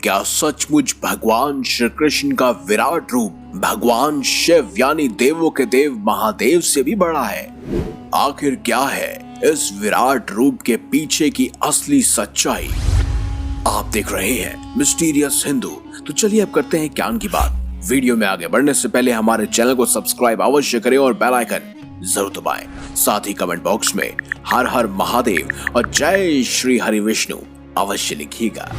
क्या सचमुच भगवान श्री कृष्ण का विराट रूप भगवान शिव यानी देवों के देव महादेव से भी बड़ा है? आखिर क्या है इस विराट रूप के पीछे की असली सच्चाई? आप देख रहे हैं मिस्टीरियस हिंदू। तो चलिए अब करते हैं ज्ञान की बात। वीडियो में आगे बढ़ने से पहले हमारे चैनल को सब्सक्राइब अवश्य करें और बेल आइकन जरूर दबाएं। साथ ही कमेंट बॉक्स में हर हर महादेव और जय श्री हरि विष्णु अवश्य लिखिएगा।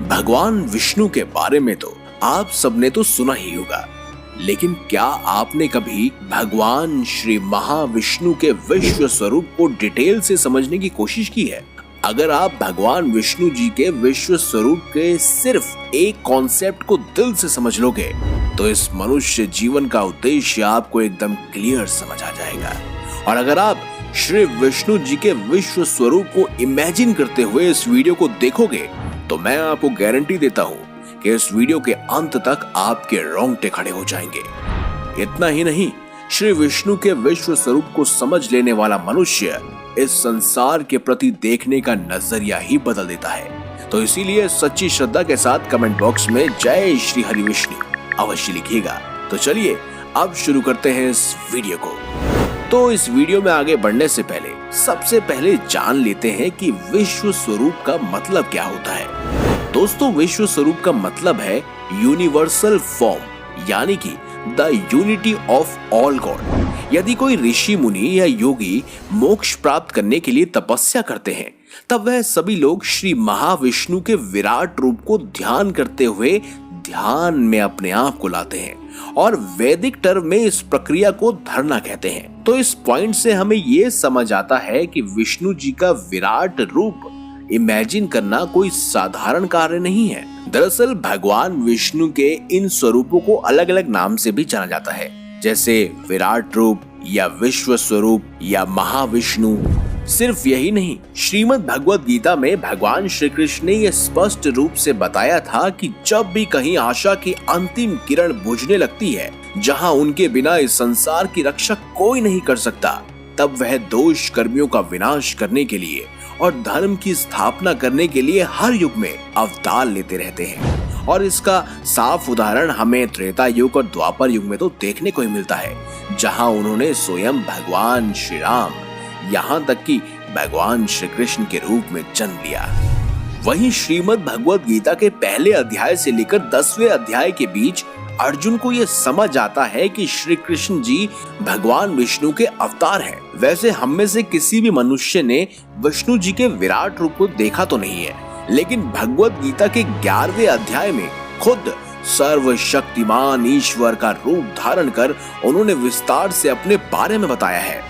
भगवान विष्णु के बारे में तो आप सबने तो सुना ही होगा, लेकिन क्या आपने कभी भगवान श्री महाविष्णु के विश्व स्वरूप को डिटेल से समझने की कोशिश की है? अगर आप भगवान विष्णु जी के विश्व स्वरूप के सिर्फ एक कॉन्सेप्ट को दिल से समझ लोगे तो इस मनुष्य जीवन का उद्देश्य आपको एकदम क्लियर समझ आ जाएगा। और अगर आप श्री विष्णु जी के विश्व स्वरूप को इमेजिन करते हुए इस वीडियो को देखोगे तो मैं आपको गारंटी देता हूँ कि इस वीडियो के अंत तक आपके रोंगटे खड़े हो जाएंगे। इतना ही नहीं, श्री विष्णु के विश्व स्वरूप को समझ लेने वाला मनुष्य इस संसार के प्रति देखने का नजरिया ही बदल देता है। तो इसीलिए सच्ची श्रद्धा के साथ कमेंट बॉक्स में जय श्री हरि विष्णु अवश्य लिखिएगा। तो चलिए अब शुरू करते हैं इस वीडियो को। तो इस वीडियो में आगे बढ़ने से पहले सबसे पहले जान लेते हैं कि विश्व स्वरूप का मतलब क्या होता है। दोस्तों, विश्व स्वरूप का मतलब है यूनिवर्सल फॉर्म, यानी कि the unity of all God. यदि कोई ऋषि मुनि या योगी मोक्ष प्राप्त करने के लिए तपस्या करते हैं तब वह सभी लोग श्री महाविष्णु के विराट रूप को ध्यान करते हुए ध्यान में अपने आप को लाते हैं और वैदिक टर्म में इस प्रक्रिया को धरना कहते हैं। तो इस पॉइंट से हमें ये समझ आता है कि विष्णु जी का विराट रूप इमेजिन करना कोई साधारण कार्य नहीं है। दरअसल भगवान विष्णु के इन स्वरूपों को अलग अलग नाम से भी जाना जाता है, जैसे विराट रूप या विश्व स्वरूप या महाविष्णु। सिर्फ यही नहीं, श्रीमद् भगवद गीता में भगवान श्री कृष्ण ने यह स्पष्ट रूप से बताया था कि जब भी कहीं आशा की अंतिम किरण बुझने लगती है, जहां उनके बिना इस संसार की रक्षा कोई नहीं कर सकता, तब वह दोष कर्मियों का विनाश करने के लिए और धर्म की स्थापना करने के लिए हर युग में अवतार लेते रहते हैं। और इसका साफ उदाहरण हमें त्रेता युग और द्वापर युग में तो देखने को ही मिलता है, जहां उन्होंने स्वयं भगवान श्री राम, यहाँ तक कि भगवान श्री कृष्ण के रूप में जन्म लिया। वहीं श्रीमद् भगवद गीता के पहले अध्याय से लेकर 10वें अध्याय के बीच अर्जुन को यह समझ आता है कि श्री कृष्ण जी भगवान विष्णु के अवतार हैं। वैसे हम में से किसी भी मनुष्य ने विष्णु जी के विराट रूप को देखा तो नहीं है, लेकिन भगवद गीता के 11वें अध्याय में खुद सर्वशक्तिमान ईश्वर का रूप धारण कर उन्होंने विस्तार से अपने बारे में बताया है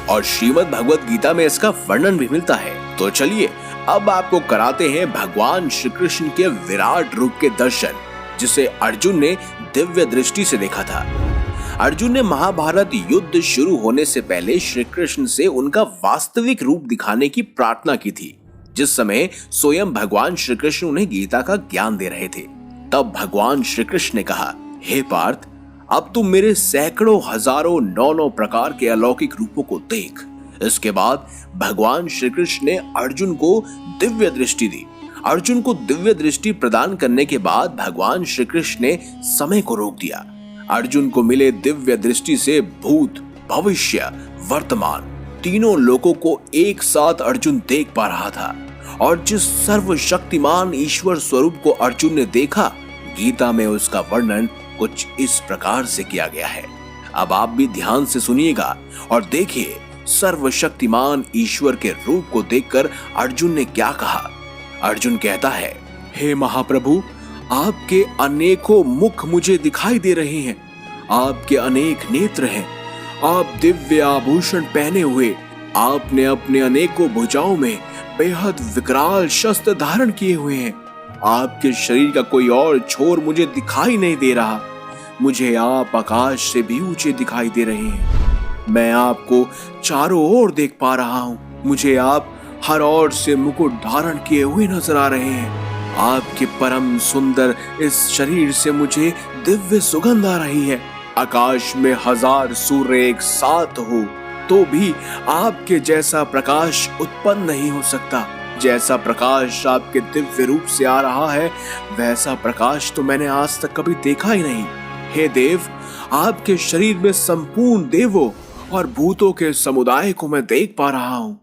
और श्रीमद् भगवद गीता में इसका वर्णन भी मिलता है। तो चलिए अब आपको कराते हैं भगवान श्री कृष्ण के विराट रूप के दर्शन, जिसे अर्जुन ने दिव्य दृष्टि से देखा था। अर्जुन ने महाभारत युद्ध शुरू होने से पहले श्री कृष्ण से उनका वास्तविक रूप दिखाने की प्रार्थना की थी, जिस समय स्वयं भगवान श्री कृष्ण उन्हें गीता का ज्ञान दे रहे थे। तब भगवान श्री कृष्ण ने कहा, हे पार्थ, अब तुम मेरे सैकड़ों हजारों 9 प्रकार के अलौकिक रूपों को देख। इसके बाद भगवान श्री कृष्ण ने अर्जुन को दिव्य दृष्टि दी। अर्जुन को दिव्य दृष्टि प्रदान करने के बाद भगवान श्री कृष्ण ने समय को रोक दिया। अर्जुन को मिले दिव्य दृष्टि से भूत, भविष्य, वर्तमान तीनों लोगों को एक साथ अर्जुन देख पा रहा था। और जिस सर्वशक्तिमान ईश्वर स्वरूप को अर्जुन ने देखा, गीता में उसका वर्णन कुछ इस प्रकार से किया गया है। अब आप भी ध्यान से सुनिएगा और देखिए सर्वशक्तिमान ईश्वर के रूप को देखकर अर्जुन ने क्या कहा। अर्जुन कहता है, हे महाप्रभु, आपके अनेकों मुख मुझे दिखाई दे रहे हैं, आपके अनेक नेत्र हैं, आप दिव्य आभूषण पहने हुए, आपने अपने अनेकों भुजाओं में बेहद विकराल शस्त्र धारण किए हुए हैं, आपके शरीर का कोई और छोर मुझे दिखाई नहीं दे रहा, मुझे आप आकाश से भी ऊंचे दिखाई दे रहे हैं, मैं आपको चारों ओर देख पा रहा हूँ, मुझे आप हर ओर से मुकुट धारण किए हुए नजर आ रहे हैं, आपके परम सुंदर इस शरीर से मुझे दिव्य सुगंध आ रही है, आकाश में 1000 सूर्य एक साथ हो तो भी आपके जैसा प्रकाश उत्पन्न नहीं हो सकता, जैसा प्रकाश आपके दिव्य रूप से आ रहा है, वैसा प्रकाश तो मैंने आज तक कभी देखा ही नहीं। हे देव, आपके शरीर में संपूर्ण देवों और भूतों के समुदाय को मैं देख पा रहा हूं।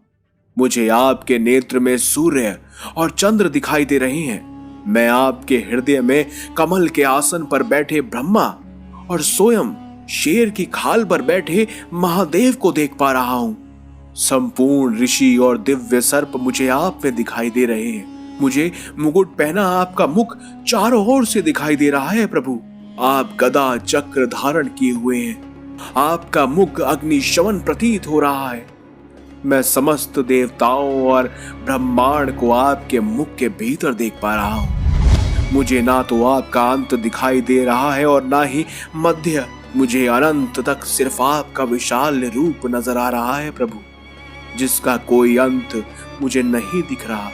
मुझे आपके नेत्र में सूर्य और चंद्र दिखाई दे रहे हैं। मैं आपके हृदय में कमल के आसन पर बैठे ब्रह्मा और स्वयं शेर की खाल पर बैठे महादेव को देख पा रहा हूं। संपूर्ण ऋषि और दिव्य सर्प मुझे आप में दिखाई दे रहे हैं। मुझे मुकुट पहना आपका मुख चारों ओर से दिखाई दे रहा है। प्रभु, आप गदा चक्र धारण किए हुए हैं। आपका मुख अग्नि शवन प्रतीत हो रहा है। मैं समस्त देवताओं और ब्रह्मांड को आपके मुख के भीतर देख पा रहा हूं। मुझे ना तो आपका अंत दिखाई दे रहा है और ना ही मध्य। मुझे अनंत तक सिर्फ आपका विशाल रूप नजर आ रहा है प्रभु, जिसका कोई अंत मुझे नहीं दिख रहा।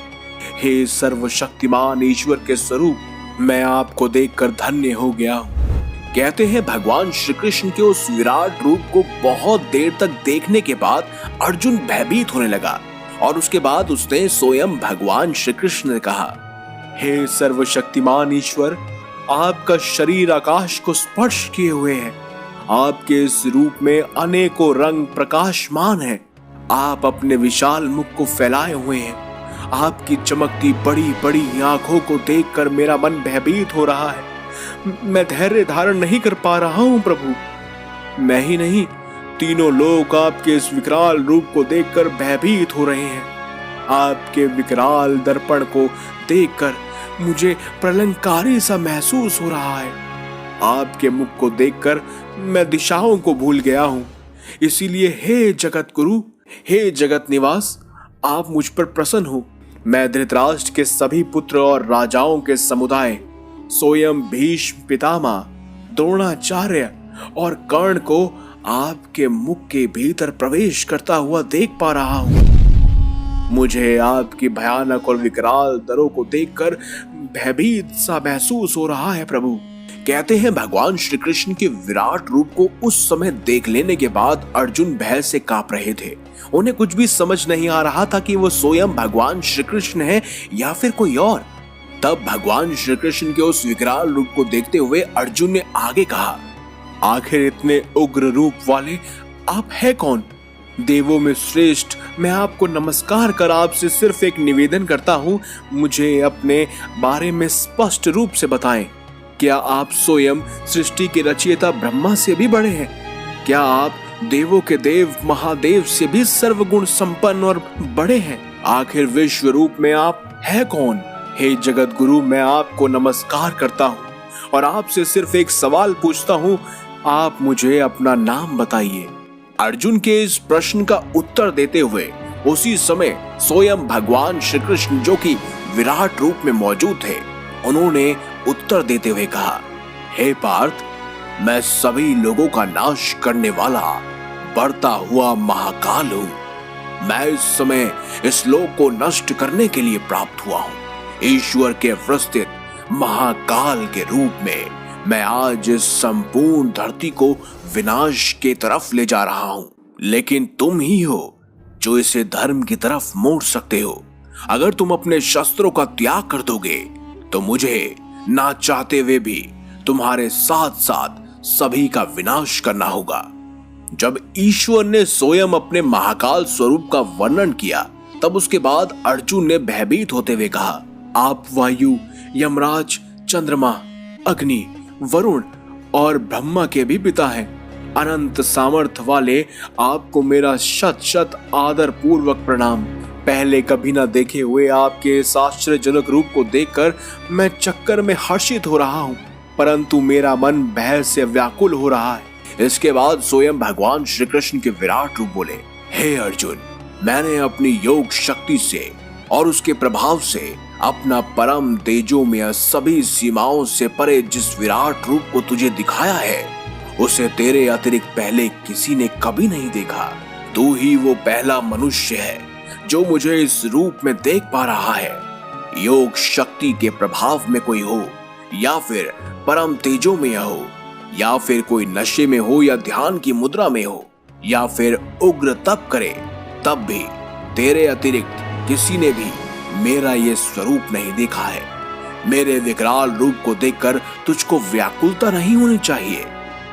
हे सर्वशक्तिमान ईश्वर के स्वरूप, मैं आपको देखकर धन्य हो गया हूं। कहते हैं भगवान श्री कृष्ण के उस विराट रूप को बहुत देर तक देखने के बाद अर्जुन भयभीत होने लगा और उसके बाद उसने स्वयं भगवान श्री कृष्ण ने कहा, हे सर्वशक्तिमान ईश्वर, आपका शरीर आकाश को स्पर्श किए हुए है। आपके इस रूप में अनेकों रंग प्रकाशमान हैं। आप अपने विशाल मुख को फैलाए हुए हैं। आपकी चमकती बड़ी बड़ी आंखों को देखकर मेरा मन भयभीत हो रहा है। मैं धैर्य धारण नहीं कर पा रहा हूं प्रभु। मैं ही नहीं, तीनों लोग आपके इस विकराल रूप को देखकर भयभीत हो रहे हैं। आपके विकराल दर्पण को देखकर मुझे प्रलंकारी सा महसूस हो रहा है। आपके मुख को देखकर मैं दिशाओं को भूल गया हूं। इसीलिए हे जगत गुरु, हे जगत निवास, आप मुझ पर प्रसन्न हो। मैं धृतराष्ट्र के सभी पुत्र और राजाओं के समुदाय, स्वयं भीष्म पितामह, द्रोणाचार्य और कर्ण को आपके मुख के भीतर प्रवेश करता हुआ देख पा रहा हूं। मुझे आपकी भयानक और विकराल दरों को देखकर भयभीत सा महसूस हो रहा है प्रभु। कहते हैं भगवान श्री कृष्ण के विराट रूप को उस समय देख लेने के बाद अर्जुन भय से कांप रहे थे। उन्हें कुछ भी समझ नहीं आ रहा था कि वो स्वयं भगवान श्री कृष्ण है या फिर कोई और। तब भगवान श्री कृष्ण के उस विकराल रूप को देखते हुए अर्जुन ने आगे कहा, आखिर इतने उग्र रूप वाले आप है कौन? देवों में श्रेष्ठ, मैं आपको नमस्कार कर आपसे सिर्फ एक निवेदन करता हूँ, मुझे अपने बारे में स्पष्ट रूप से बताएं। क्या आप स्वयं सृष्टि के रचयिता ब्रह्मा से भी बड़े हैं? क्या आप देवों के देव महादेव से भी सर्वगुण संपन्न और बड़े हैं? आखिर विश्व रूप में आप है कौन? हे जगत गुरु, मैं आपको नमस्कार करता हूँ और आपसे सिर्फ एक सवाल पूछता हूँ, आप मुझे अपना नाम बताइए। अर्जुन के इस प्रश्न का उत्तर देते हुए उसी समय स्वयं भगवान श्री कृष्ण, जो कि विराट रूप में मौजूद थे, उन्होंने उत्तर देते हुए कहा, हे पार्थ, मैं सभी लोगों का नाश करने वाला बढ़ता हुआ महाकाल हूँ। मैं इस समय इस लोक को नष्ट करने के लिए प्राप्त हुआ हूँ। ईश्वर के विस्तृत महाकाल के रूप में मैं आज इस संपूर्ण धरती को विनाश के तरफ ले जा रहा हूं। लेकिन तुम ही हो जो इसे धर्म की तरफ मोड़ सकते हो। अगर तुम अपने शस्त्रों का त्याग कर दोगे तो मुझे ना चाहते हुए भी तुम्हारे साथ साथ सभी का विनाश करना होगा। जब ईश्वर ने स्वयं अपने महाकाल स्वरूप का वर्णन किया, तब उसके बाद अर्जुन ने भयभीत होते हुए कहा, आप वायु, यमराज, चंद्रमा, अग्नि, वरुण और ब्रह्मा के भी पिता हैं। अनंत सामर्थ्य वाले आपको मेरा शत शत आदर पूर्वक प्रणाम। पहले कभी न देखे हुए आपके इस आश्चर्यजनक रूप को देखकर मैं चक्कर में हर्षित हो रहा हूँ, परंतु मेरा मन भय से व्याकुल हो रहा है। इसके बाद स्वयं भगवान श्री कृष्ण के विराट रूप बोले, हे अर्जुन, मैंने अपनी योग शक्ति से और उसके प्रभाव से अपना परम तेजोमय सभी सीमाओं से परे जिस विराट रूप को तुझे दिखाया है, उसे तेरे अतिरिक्त पहले किसी ने कभी नहीं देखा। तू ही वो पहला मनुष्य है जो मुझे इस रूप में देख पा रहा है। योग शक्ति के प्रभाव में कोई हो, या फिर परम तेजोमय हो, या फिर कोई नशे में हो या ध्यान की मुद्रा में हो, या फिर उग्र तप करे, तब भी तेरे अतिरिक्त किसी ने भी मेरा ये स्वरूप नहीं देखा है। मेरे विकराल रूप को देखकर तुझको व्याकुलता नहीं होनी चाहिए।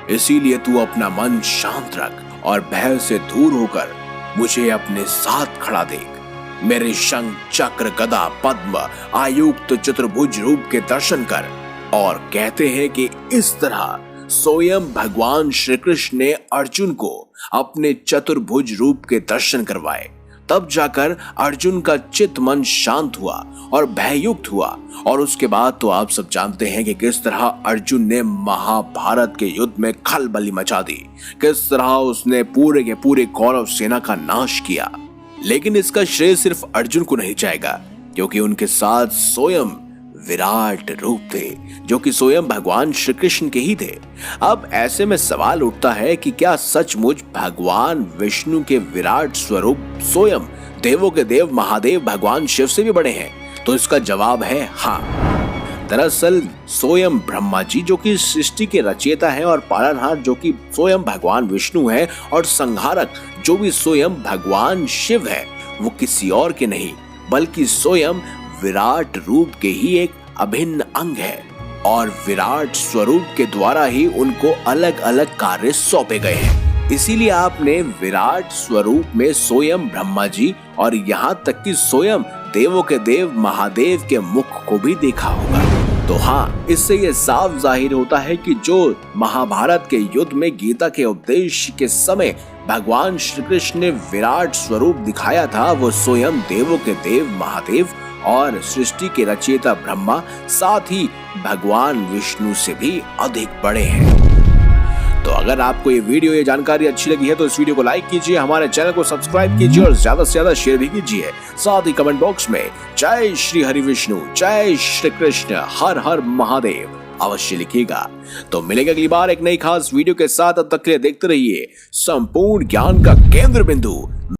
इसीलिए तू अपना मन शांत रख और भय से दूर होकर मुझे अपने साथ खड़ा देख। मेरे शंख, चक्र, गदा, पद्म, आयुक्त चतुर्भुज रूप के दर्शन कर। और कहते हैं कि इस तरह स्वयं भगवान श्री कृष्ण ने अर्जुन को अपने चतुर्भुज रूप के दर्शन करवाए। तब जाकर अर्जुन का चित्त मन शांत हुआ और भययुक्त हुआ। और उसके बाद तो आप सब जानते हैं कि किस तरह अर्जुन ने महाभारत के युद्ध में खलबली मचा दी, किस तरह उसने पूरे के पूरे कौरव सेना का नाश किया। लेकिन इसका श्रेय सिर्फ अर्जुन को नहीं जाएगा, क्योंकि उनके साथ स्वयं विराट रूप थे, जो कि स्वयं भगवान श्री कृष्ण के ही थे। अब ऐसे में सवाल उठता है कि क्या सचमुच भगवान विष्णु के विराट स्वरूप स्वयं देवों के देव महादेव भगवान शिव से भी बड़े हैं? तो इसका जवाब है हाँ। दरअसल स्वयं ब्रह्मा जी, जो कि सृष्टि के रचयिता हैं, और पालनहार, जो कि स्वयं भगवान विष्णु है, और संहारक, जो भी स्वयं भगवान शिव है, वो किसी और के नहीं बल्कि स्वयं विराट रूप के ही एक अभिन्न अंग है। और विराट स्वरूप के द्वारा ही उनको अलग अलग कार्य सौंपे गए हैं। इसीलिए आपने विराट स्वरूप में स्वयं ब्रह्मा जी और यहाँ तक कि स्वयं देवों के देव महादेव के मुख को भी देखा होगा। तो हाँ, इससे ये साफ जाहिर होता है कि जो महाभारत के युद्ध में गीता के उपदेश के समय भगवान श्री कृष्ण ने विराट स्वरूप दिखाया था, वो स्वयं देवों के देव महादेव और सृष्टि के रचयिता ब्रह्मा, साथ ही भगवान विष्णु से भी अधिक बड़े हैं। तो अगर आपको ये वीडियो, ये जानकारी अच्छी लगी है तो इस वीडियो को लाइक कीजिए, हमारे चैनल को सब्सक्राइब कीजिए और ज्यादा से ज्यादा शेयर भी कीजिए। साथ ही कमेंट बॉक्स में जय श्री हरि विष्णु, जय श्री कृष्ण, हर हर महादेव अवश्य लिखिएगा। तो मिलेगा अगली बार एक नई खास वीडियो के साथ। तब तक के लिए देखते रहिए संपूर्ण ज्ञान का केंद्र बिंदु।